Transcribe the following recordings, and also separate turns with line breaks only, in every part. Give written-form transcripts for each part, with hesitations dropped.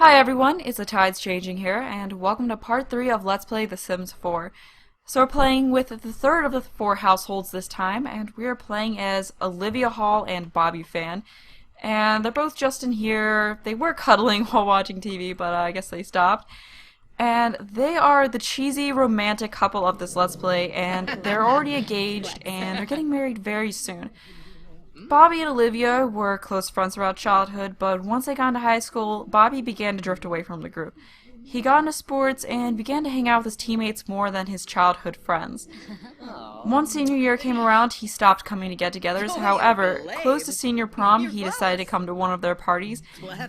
Hi everyone, it's the Tides Changing here, and welcome to part 3 of Let's Play The Sims 4. So we're playing with the third of the 4 households this time, and we are playing as Olivia Hall and Bobby Phan. And they're both just in here. They were cuddling while watching TV, but I guess they stopped. And they are the cheesy romantic couple of this Let's Play, and they're already engaged, and they're getting married very soon. Bobby and Olivia were close friends throughout childhood, but once they got into high school, Bobby began to drift away from the group. He got into sports and began to hang out with his teammates more than his childhood friends. Once senior year came around, he stopped coming to get-togethers. However, close to senior prom, he decided to come to one of their parties,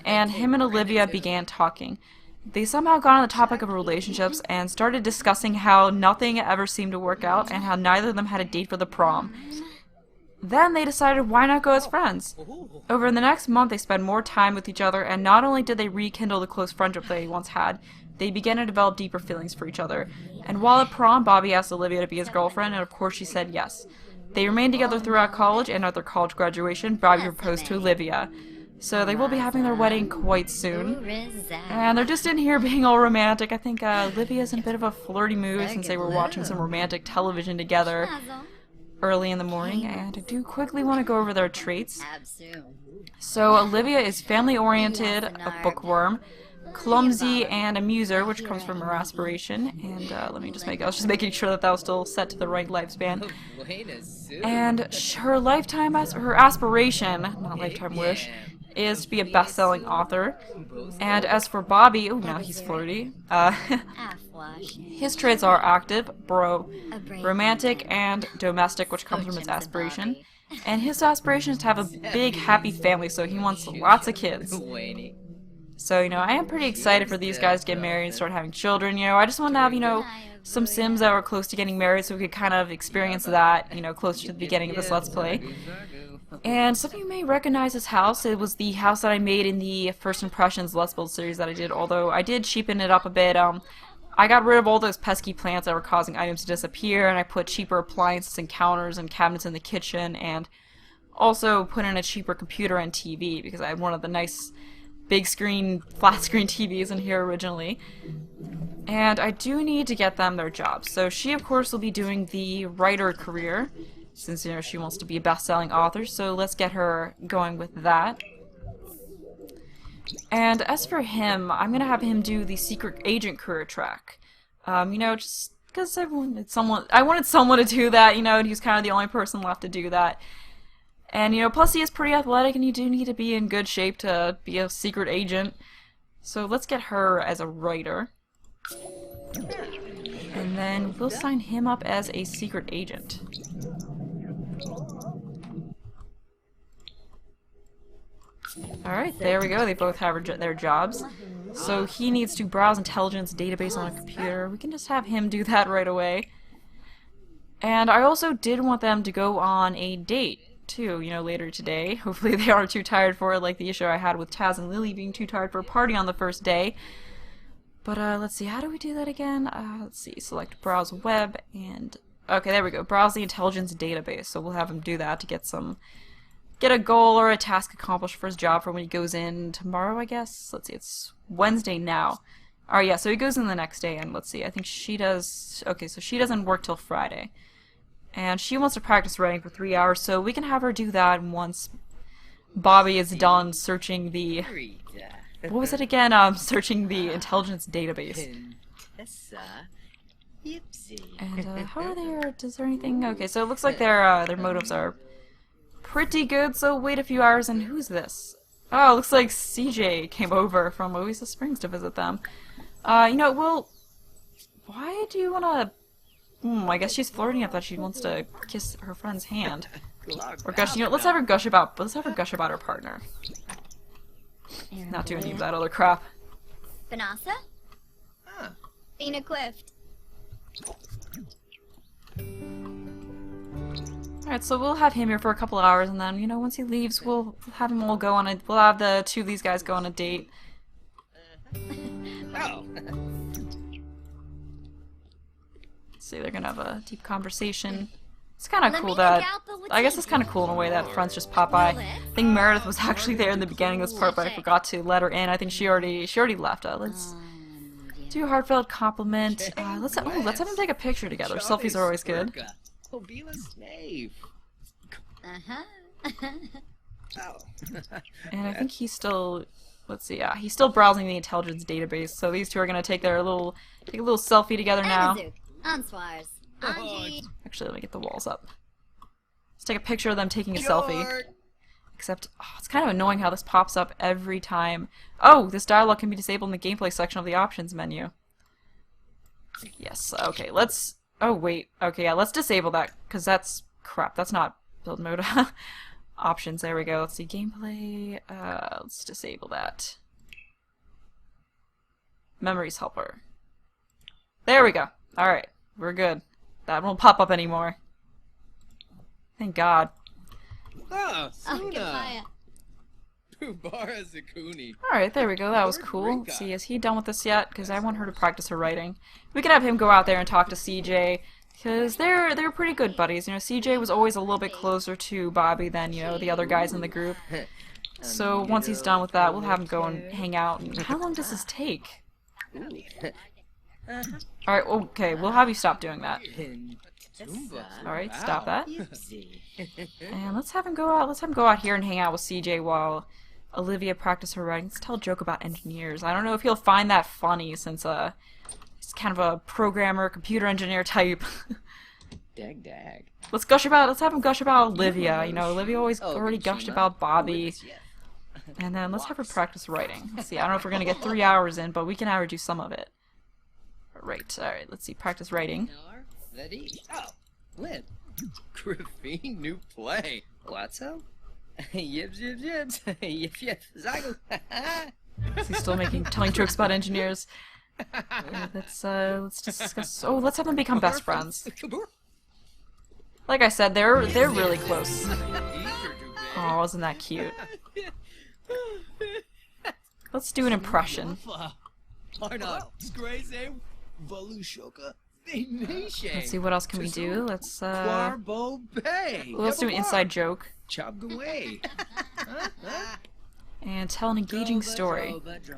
and him and Olivia began talking. They somehow got on the topic of relationships and started discussing how nothing ever seemed to work out and how neither of them had a date for the prom. Then they decided why not go as friends. Over the next month they spent more time with each other, and not only did they rekindle the close friendship they once had, they began to develop deeper feelings for each other. And while at prom, Bobby asked Olivia to be his girlfriend, and of course she said yes. They remained together throughout college, and at their college graduation, Bobby proposed to Olivia. So they will be having their wedding quite soon. And they're just in here being all romantic. I think Olivia's in a bit of a flirty mood since they were watching some romantic television together early in the morning, and I do quickly want to go over their traits. So Olivia is family-oriented, a bookworm, clumsy, and a muser, which comes from her aspiration. And let me just I was just making sure that was still set to the right lifespan. And her aspiration, not lifetime wish, is to be a best-selling author. And as for Bobby, oh, now he's flirty. His traits are active, romantic, and domestic, which comes from his aspiration. And his aspiration is to have a big, happy family, so he wants lots of kids. So, I am pretty excited for these guys to get married and start having children. I just want to have, some Sims that were close to getting married so we could kind of experience that, closer to the beginning of this Let's Play. And some of you may recognize this house. It was the house that I made in the First Impressions Let's Build series that I did, although I did cheapen it up a bit. I got rid of all those pesky plants that were causing items to disappear, and I put cheaper appliances and counters and cabinets in the kitchen, and also put in a cheaper computer and TV, because I had one of the nice big screen, flat screen TVs in here originally. And I do need to get them their jobs. So she, of course, will be doing the writer career, since, she wants to be a best-selling author, so let's get her going with that. And as for him, I'm going to have him do the secret agent career track. Just because I wanted someone to do that, and he's kind of the only person left to do that. And, plus he is pretty athletic, and you do need to be in good shape to be a secret agent. So let's get her as a writer. And then we'll sign him up as a secret agent. Alright, there we go. They both have their jobs. So he needs to browse intelligence database on a computer. We can just have him do that right away. And I also did want them to go on a date, too, later today. Hopefully they aren't too tired for it, like the issue I had with Taz and Lily being too tired for a party on the first day. But let's see, how do we do that again? Let's see, select browse web, and okay, there we go. Browse the intelligence database. So we'll have him do that to get a goal or a task accomplished for his job for when he goes in tomorrow, I guess. Let's see, it's Wednesday now. Alright, yeah, so he goes in the next day, and let's see, I think she does... Okay, so she doesn't work till Friday. And she wants to practice writing for 3 hours, so we can have her do that once Bobby is done searching the... What was it again? Searching the intelligence database. And how are they? Is there anything? Okay, so it looks like their motives are pretty good. So wait a few hours, and who's this? Oh, it looks like CJ came over from Oasis Springs to visit them. Well, why do you wanna? I guess she's flirting. I thought she wants to kiss her friend's hand. Or gush. Let's have her gush about her partner. Not doing any of that other crap.
Vanessa? Fina Quift.
Alright, so we'll have him here for a couple hours, and then, once he leaves, we'll have them all go on a... We'll have the two of these guys go on a date. See, they're gonna have a deep conversation. It's kind of cool that, I guess it's kind of cool in a way that friends just pop by. I think Meredith was actually there in the beginning of this part, but I forgot to let her in. I think she already left. Let's do a heartfelt compliment. Let's have them take a picture together. Selfies are always good. And I think he's still, let's see, yeah, he's still browsing the intelligence database. So these two are gonna take a little selfie together now. Actually, let me get the walls up. Let's take a picture of them taking a selfie. Except, it's kind of annoying how this pops up every time. Oh, this dialogue can be disabled in the gameplay section of the options menu. Yes, okay, let's... Oh, wait. Okay, yeah, let's disable that, because that's... Crap, that's not build mode. Options, there we go. Let's see, gameplay... let's disable that. Memories helper. There we go. Alright, we're good. That won't pop up anymore. Thank God. Alright, there we go. That was cool. Let's see, is he done with this yet? Because I want her to practice her writing. We could have him go out there and talk to CJ. Because they're pretty good buddies. You know, CJ was always a little bit closer to Bobby than, you know, the other guys in the group. So once he's done with that, we'll have him go and hang out. And how long does this take? Alright, okay, we'll have you stop doing that. Alright, stop that. And let's have him go out here and hang out with CJ while Olivia practices her writing. Let's tell a joke about engineers. I don't know if he'll find that funny since he's kind of a programmer, computer engineer type. Let's have him gush about Olivia. You know, Olivia already gushed about Bobby. And then let's have her practice writing. Let's see, I don't know if we're gonna get 3 hours in, but we can have her do some of it. Right, alright, let's see, practice writing.
Graphene new play. Whatso? Yips, yips, yips. Yip, yip. Zygo.
Is he still telling jokes about engineers? Let's discuss. Oh, let's have them become best friends. Like I said, they're really close. Oh, isn't that cute? Let's do an impression. Let's see, what else can we do? Let's do an inside joke. And tell an engaging story. Let's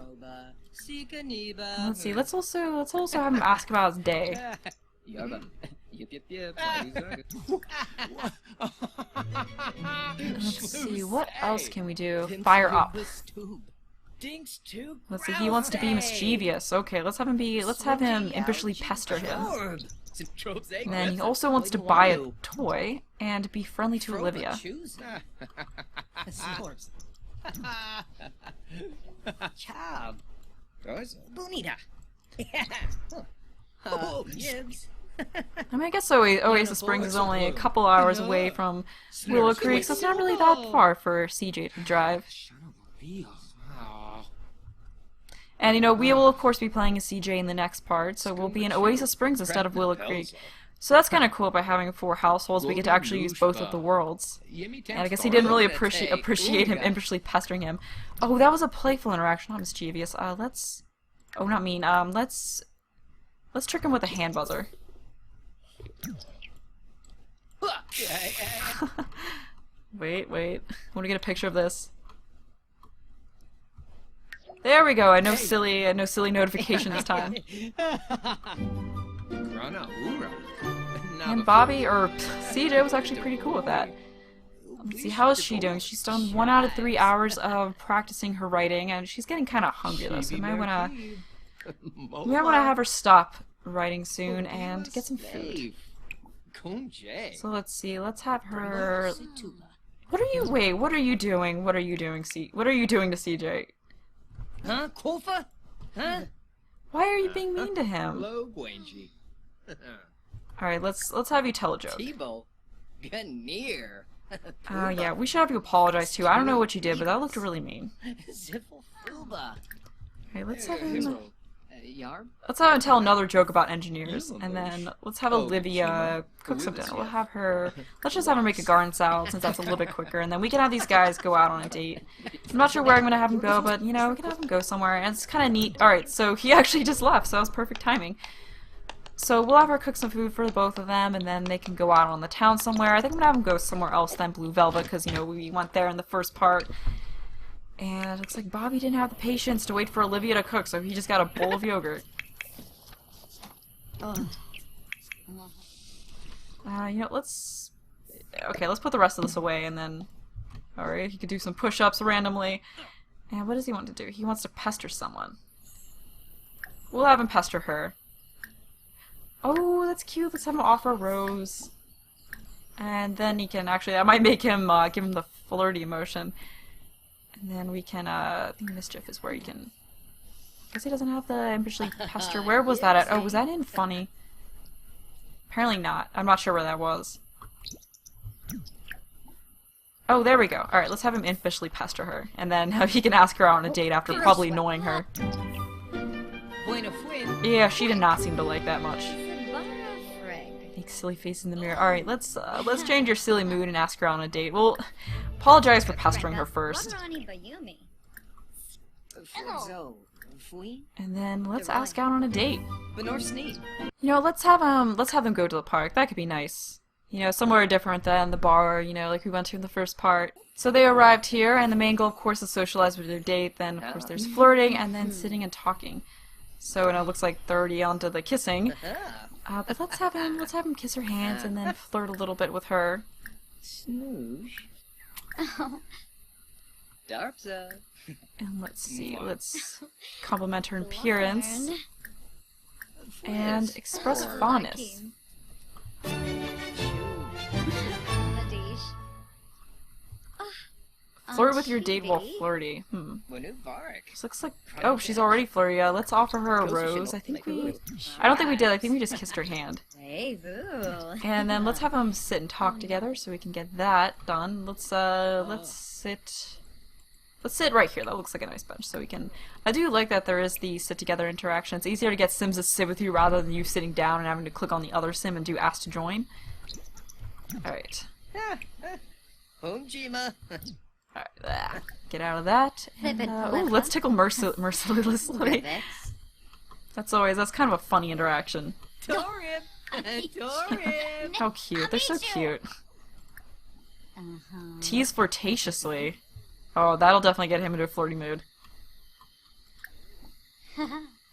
see, let's also have him ask about his day. Let's see, what else can we do? Fire up. Let's see, he wants to be mischievous. Okay, let's have him impishly pester him. And then he also wants to buy a toy and be friendly to Olivia. I mean, I guess Oasis Springs is only a couple hours away from Willow Creek, so it's not really that far for CJ to drive. And, you know, we will, of course, be playing as CJ in the next part, so we'll be in Oasis Springs instead of Willow Creek. So that's kind of cool by having 4 households. We get to actually use both of the worlds. And I guess he didn't really appreciate him impishly pestering him. Oh, that was a playful interaction, not mischievous. Let's... Oh, not mean. Let's trick him with a hand buzzer. Wait. I want to get a picture of this. There we go. No silly notification this time. And Bobby, or CJ, was actually pretty cool with that. Let's see, how is she doing? She's done 1 out of 3 hours of practicing her writing, and she's getting kind of hungry though, so we might wanna have her stop writing soon and get some food. So let's see, let's have her... What are you doing? What are you doing to CJ?
Huh? Kofa? Huh?
Why are you being mean to him? Alright, let's have you tell a joke. Yeah, we should have you apologize too. I don't know what you did, but that looked really mean. Okay, let's have him tell another joke about engineers, and then let's have Olivia cook some dinner. Let's just have her make a garden salad, since that's a little bit quicker, and then we can have these guys go out on a date. I'm not sure where I'm gonna have them go, but, you know, we can have them go somewhere, and it's kinda neat. Alright, so he actually just left, so that was perfect timing. So we'll have her cook some food for the both of them, and then they can go out on the town somewhere. I think I'm gonna have them go somewhere else than Blue Velvet, because, you know, we went there in the first part. And it looks like Bobby didn't have the patience to wait for Olivia to cook, so he just got a bowl of yogurt. You know, let's... Okay, let's put the rest of this away, and then... Alright, he could do some push-ups randomly. And what does he want to do? He wants to pester someone. We'll have him pester her. Oh, that's cute. Let's have him offer a rose. And then he can actually... I might make him, give him the flirty emotion. And then we can, I think Mischief is where he can... I guess he doesn't have the ambitiously pester. Where was that at? Oh, was that in Funny? Apparently not. I'm not sure where that was. Oh, there we go. Alright, let's have him impishly pester her. And then he can ask her out on a date after probably annoying her. Yeah, she did not seem to like that much. Make silly face in the mirror. Alright, let's change your silly mood and ask her out on a date. We'll apologize for pestering her first. And then let's ask out on a date. You know, let's have them go to the park. That could be nice. You know, somewhere different than the bar, you know, like we went to in the first part. So they arrived here, and the main goal, of course, is socialize with their date. Then, of course, there's flirting, and then sitting and talking. So, and it looks like 30 onto the kissing. But let's have him kiss her hands, and then flirt a little bit with her.
Smoosh. Darpza.
And let's see, let's compliment her appearance. And express fondness. Flirt with your date while flirty. This looks like... Oh, she's already flirty. Let's offer her a rose. I don't think we did. I think we just kissed her hand. And then let's have them sit and talk together so we can get that done. Let's sit... Let's sit right here. That looks like a nice bench. So we can... I do like that there is the sit-together interaction. It's easier to get Sims to sit with you rather than you sitting down and having to click on the other Sim and do ask to join. Alright. Alright, get out of that. And, ooh, let's tickle mercilessly. That's kind of a funny interaction. How cute. They're so cute. Tease flirtatiously. Oh, that'll definitely get him into a flirty mood.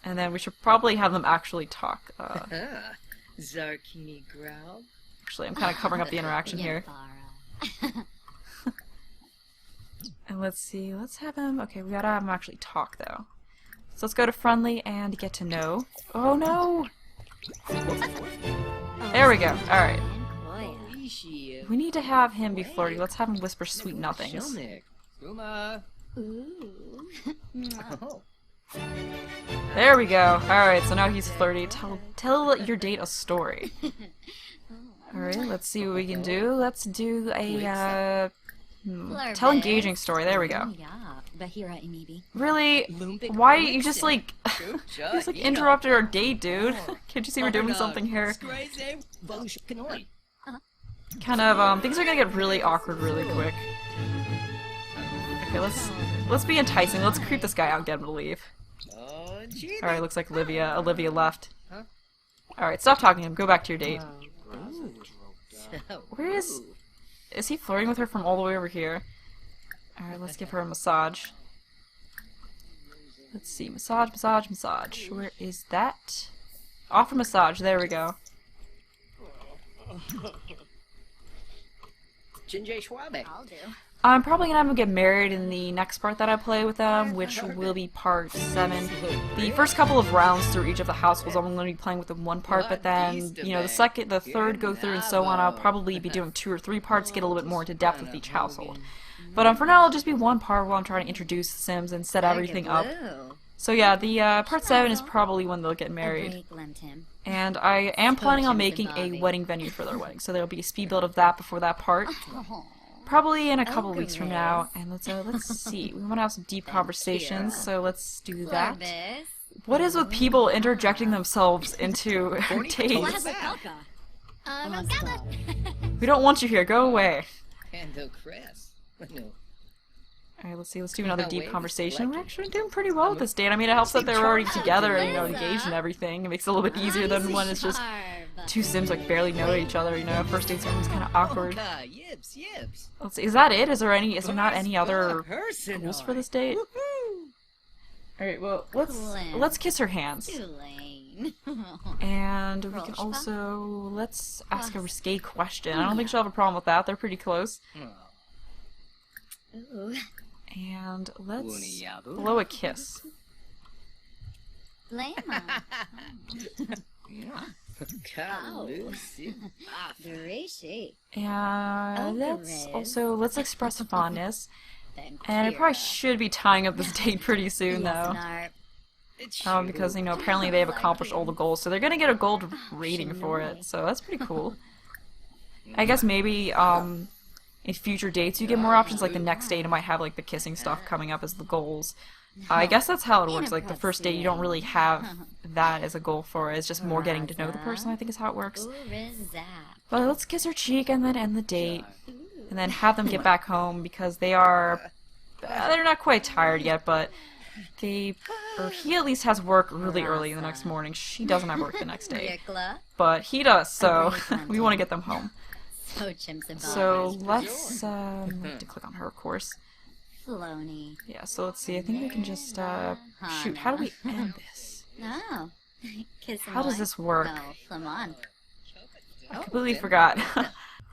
And then we should probably have them actually talk.
Zarkini growl.
Actually, I'm kind of covering up the interaction here. And let's see, let's have him... Okay, we gotta have him actually talk, though. So let's go to friendly and get to know. Oh, no! There we go. Alright. We need to have him be flirty. Let's have him whisper sweet nothings. There we go. Alright, so now he's flirty. Tell your date a story. Alright, let's see what we can do. Let's do a, tell engaging story. There we go. Really? Why you just like you just like interrupted our date, dude? Can't you see we're doing something here? Kind of things are gonna get really awkward really quick. Okay, let's be enticing. Let's creep this guy out and get him to leave. Alright, looks like Olivia left. Alright, stop talking to him. Go back to your date. Where is he flirting with her from all the way over here? Alright, let's give her a massage. Let's see. Massage, massage, massage. Where is that? Offer massage. There we go.
I'll do.
I'm probably gonna have them get married in the next part that I play with them, which will be part 7. The first couple of rounds through each of the households I'm gonna be playing with them one part, but then, you know, the third go through and so on, I'll probably be doing 2 or 3 parts, get a little bit more into depth with each household. But for now, it'll just be one part while I'm trying to introduce the Sims and set everything up. So yeah, the part 7 is probably when they'll get married. And I am planning on making a wedding venue for their wedding, so there'll be a speed build of that before that part. Probably in a couple weeks from now, and let's see. We want to have some deep conversations, so let's do that. What is with people interjecting themselves into our dates? We don't want you here. Go away. Alright, let's see. Let's do another deep
Wait,
conversation. We're
like-
actually doing pretty well with this date. I mean, it helps that they're already together and, you know, engaged and everything. It makes it a little bit easier than when it's just two Sims like barely know each other, you know. First dates are always kind of awkward.
Yips, yips.
Let's see. Is that it? Is there not any other goals for this date? Alright, well, let's kiss her hands.
Tulane.
And we can also, let's ask a risque question. I don't think she'll have a problem with that. They're pretty close.
Ooh.
And let's blow a kiss.
Lema. Durishi.
And let's express fondness. And I probably should be tying up this date pretty soon, though. Because, you know, apparently they've accomplished all the goals, so they're gonna get a gold rating for it, so that's pretty cool. I guess maybe, in future dates you get more options, like the next date it might have, like, the kissing stuff coming up as the goals. I guess that's how it works, like, the first date you don't really have that as a goal for it, it's just more getting to know the person, I think is how it works. But let's kiss her cheek and then end the date, and then have them get back home, because they're not quite tired yet, but he at least has work really early the next morning. She doesn't have work the next day. But he does, so we want to get them home. So let's, I have to click on her, of course. Yeah, so let's see, I think we can just, shoot, how do we end this? How does this work? I completely forgot.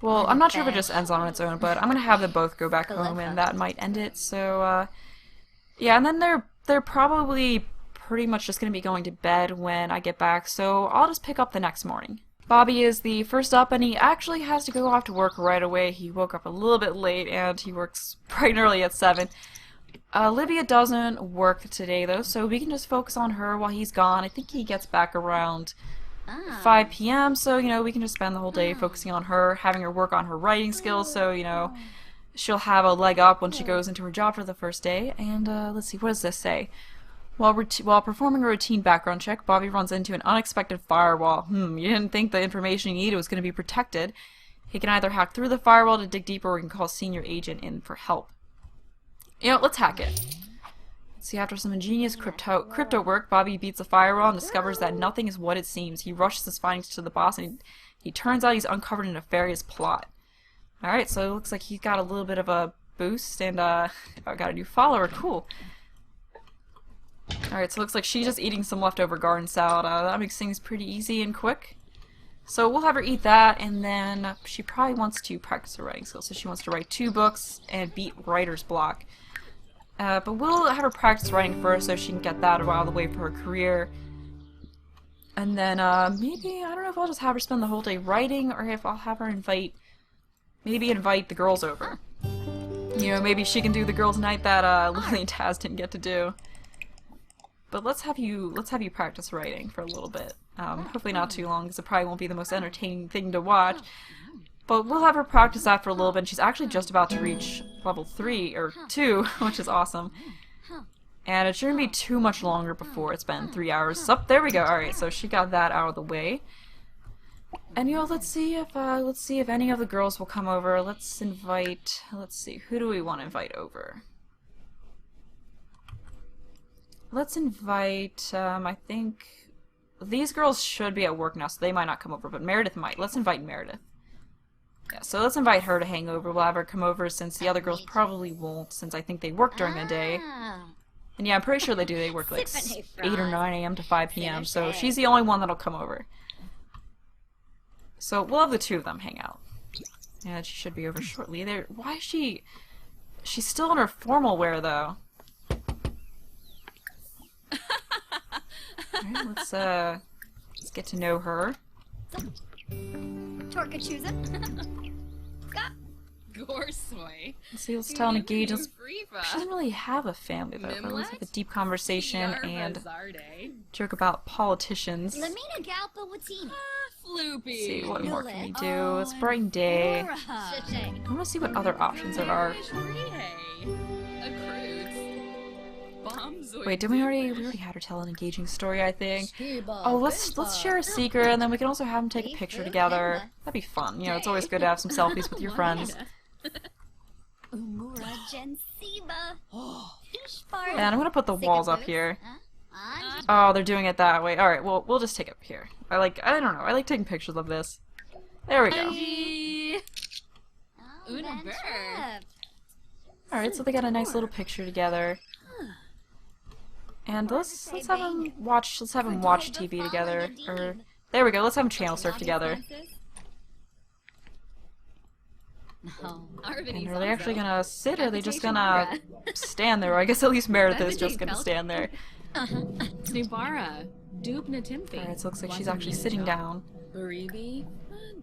Well, I'm not sure if it just ends on its own, but I'm gonna have them both go back home, and that might end it, so, yeah, and then they're probably pretty much just gonna be going to bed when I get back, so I'll just pick up the next morning. Bobby is the first up, and he actually has to go off to work right away. He woke up a little bit late, and he works bright and early at 7. Olivia doesn't work today, though, so we can just focus on her while he's gone. I think he gets back around 5 p.m., so, you know, we can just spend the whole day focusing on her, having her work on her writing skills, so, you know, she'll have a leg up when she goes into her job for the first day. And, let's see, what does this say? While performing a routine background check, Bobby runs into an unexpected firewall. You didn't think the information you needed was going to be protected. He can either hack through the firewall to dig deeper, or he can call a senior agent in for help. You know, let's hack it. Let's see, after some ingenious crypto work, Bobby beats the firewall and discovers that nothing is what it seems. He rushes his findings to the boss, and he turns out he's uncovered a nefarious plot. Alright, so it looks like he's got a little bit of a boost, and I got a new follower. Cool. Alright, so it looks like she's just eating some leftover garden salad. That makes things pretty easy and quick. So we'll have her eat that, and then she probably wants to practice her writing skills. So she wants to write 2 books and beat writer's block. But we'll have her practice writing first so she can get that out of the way for her career. And then maybe, I don't know if I'll just have her spend the whole day writing, or if I'll have her invite the girls over. You know, maybe she can do the girls' night that Lily and Taz didn't get to do. But let's have you practice writing for a little bit. Hopefully not too long, because it probably won't be the most entertaining thing to watch. But we'll have her practice that for a little bit. And she's actually just about to reach level 3, or 2, which is awesome. And it shouldn't be too much longer before it's been 3 hours. Up, there we go. Alright, so she got that out of the way. And, you know, let's see if any of the girls will come over. Let's see, who do we want to invite over? Let's invite, I think, these girls should be at work now, so they might not come over, but Meredith might. Let's invite Meredith. Yeah, so let's invite her to hang over. We'll have her come over, since the other girls probably won't, since I think they work during the day. And yeah, I'm pretty sure they do. They work like 8 or 9 a.m. to 5 p.m., so she's the only one that'll come over. So we'll have the 2 of them hang out. Yeah, she should be over shortly. Why is she... She's still in her formal wear, though. Alright, let's get to know her.
Gorsway.
Let's see, let's tell and engage. She doesn't really have a family, though, but let's have a deep conversation and joke about politicians. Let's see, what more can we do? It's a bright day. I want to see what other options there are. Wait, did we already had her tell an engaging story, I think. Oh, let's share a secret, and then we can also have them take a picture together. That'd be fun. You know, it's always good to have some selfies with your friends. And I'm gonna put the walls up here. Oh, they're doing it that way. Alright, well, we'll just take it up here. I don't know, I like taking pictures of this. There we go. Alright, so they got a nice little picture together. And let's have them watch TV together. Or there we go, let's have them channel surf together. And are they actually gonna sit, or are they just gonna stand there? Or I guess at least Meredith is just gonna stand there. Alright, so it looks like she's actually sitting down.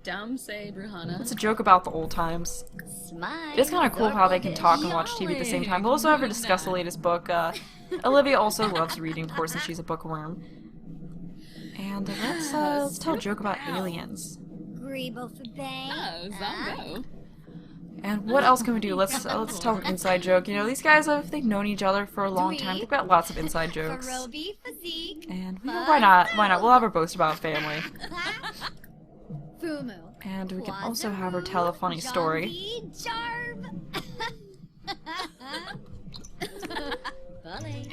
It's a joke about the old times. It's kind of cool how they can talk and watch TV at the same time. We'll also have her discuss the latest book. Olivia also loves reading, of course, since she's a bookworm. And let's tell a joke about aliens. And what else can we do? Let's tell an inside joke. You know, these guys they've known each other for a long time. They've got lots of inside jokes. And why not? Why not? We'll have her boast about family. And we can also have her tell a funny story.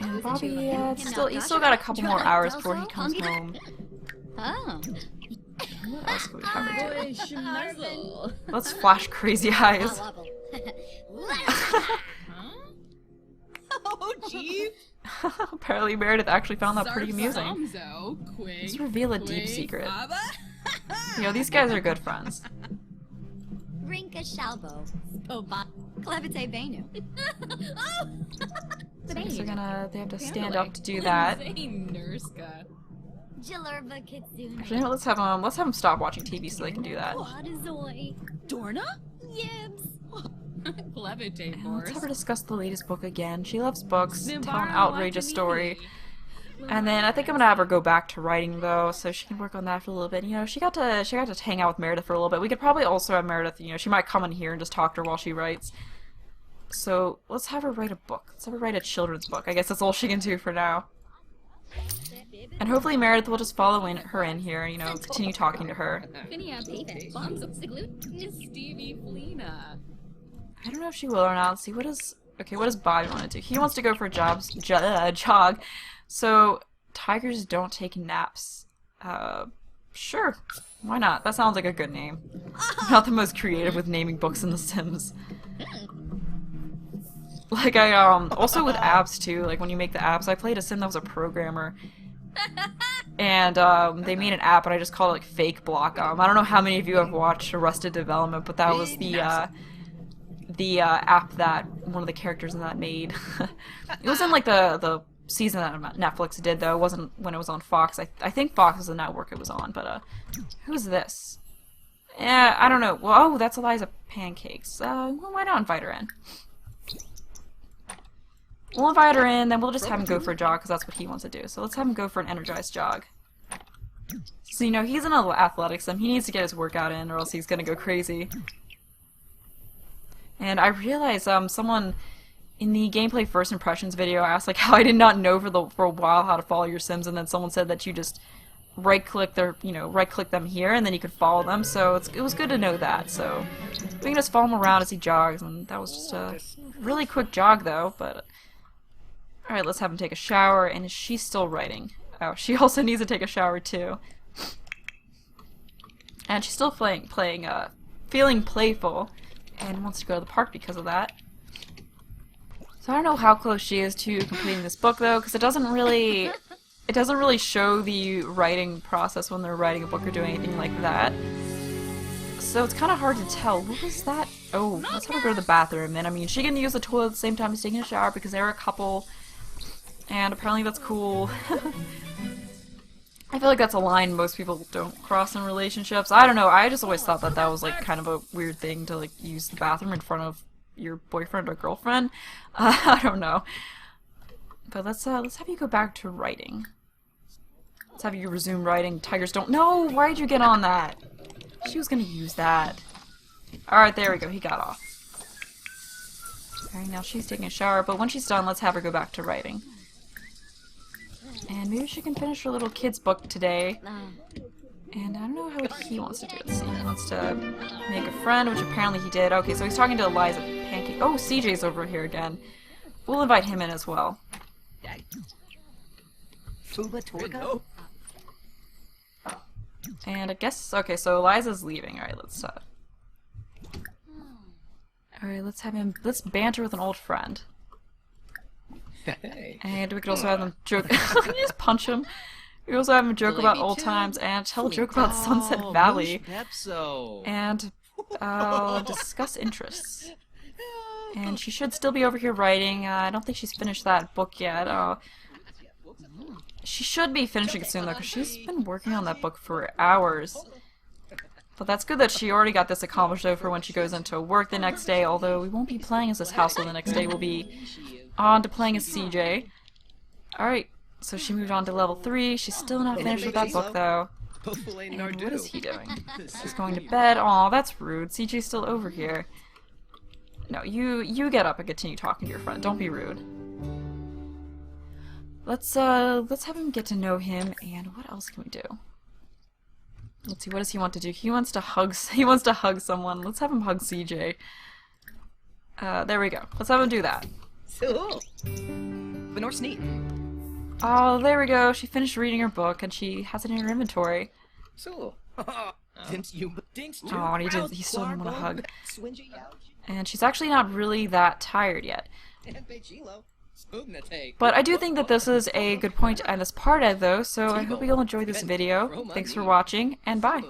And Bobby, he's still got a couple more hours before he comes home. What else can we have her do? Let's flash crazy eyes. Apparently Meredith actually found that pretty amusing. Let's reveal a deep secret. You know, these guys are good friends. So I guess they have to stand up to do that. Actually, no, let's have them stop watching TV so they can do that. And let's have her discuss the latest book again. She loves books. Tell an outrageous story. And then I think I'm gonna have her go back to writing though, so she can work on that for a little bit. You know, she got to hang out with Meredith for a little bit. We could probably also have Meredith. You know, she might come in here and just talk to her while she writes. So let's have her write a book. Let's have her write a children's book. I guess that's all she can do for now. And hopefully Meredith will just follow her in here, you know, continue talking to her. I don't know if she will or not. Let's see, what does Bobby want to do? He wants to go for a jog. So, tigers don't take naps. Sure. Why not? That sounds like a good name. I'm not the most creative with naming books in The Sims. Like, also with apps, too. Like, when you make the apps, I played a Sim that was a programmer. And, they made an app, and I just called it, like, Fake Block. I don't know how many of you have watched Arrested Development, but that was the app that one of the characters in that made. It was in, like, the season that Netflix did, though. It wasn't when it was on Fox. I think Fox was the network it was on, but, who's this? Yeah, I don't know. Well, oh, that's Eliza Pancakes. Well, why not invite her in? We'll invite her in, then we'll just have him go for a jog, because that's what he wants to do. So let's have him go for an energized jog. So, you know, he's in athletics, and he needs to get his workout in, or else he's gonna go crazy. And I realized, someone in the gameplay first impressions video asked, like, how I did not know for a while how to follow your Sims, and then someone said that you just right-click them here, and then you could follow them, so it was good to know that, so we can just follow him around as he jogs, and that was just a really quick jog, though, but... Alright, let's have him take a shower, and is she still writing? Oh, she also needs to take a shower, too. And she's still feeling playful, and wants to go to the park because of that. So I don't know how close she is to completing this book, though, because it doesn't really show the writing process when they're writing a book or doing anything like that. So it's kind of hard to tell. What was that? Oh, let's have her go to the bathroom. And I mean, she can use the toilet at the same time as taking a shower because they're a couple. And apparently that's cool. I feel like that's a line most people don't cross in relationships. I don't know. I just always thought that was like kind of a weird thing to like use the bathroom in front of your boyfriend or girlfriend. I don't know. But let's have you go back to writing. Let's have you resume writing. Tigers don't. No, why did you get on that? She was gonna use that. Alright, there we go. He got off. Alright, now she's taking a shower, but when she's done, let's have her go back to writing. And maybe she can finish her little kid's book today. And I don't know what he wants to do. Let's see. He wants to make a friend, which apparently he did. Okay, so he's talking to Eliza pancake. Oh, CJ's over here again. We'll invite him in as well. And I guess, okay, so Eliza's leaving. Alright, let's have him, let's banter with an old friend.
Hey.
And we could also have him joke, just punch him. We also have him joke about old times and tell a joke about Sunset Valley. And discuss interests. And she should still be over here writing. I don't think she's finished that book yet. She should be finishing it soon though, because she's been working on that book for hours. But that's good that she already got this accomplished though for when she goes into work the next day, although we won't be playing as this household the next day. We'll be on to playing as CJ. Alright, so she moved on to level 3. She's still not finished with that book though. And what is he doing? He's going to bed. Aw, that's rude. CJ's still over here. No, you get up and continue talking to your friend. Don't be rude. Let's have him get to know him, and what else can we do? Let's see, what does he want to do? He wants to hug someone. Let's have him hug CJ. There we go. Let's have him do that. Oh, there we go. She finished reading her book, and she has it in her inventory. Oh, and he still doesn't want to hug. And she's actually not really that tired yet. But I do think that this is a good point to end this part at, though, so I hope you all enjoyed this video. Thanks for watching, and bye!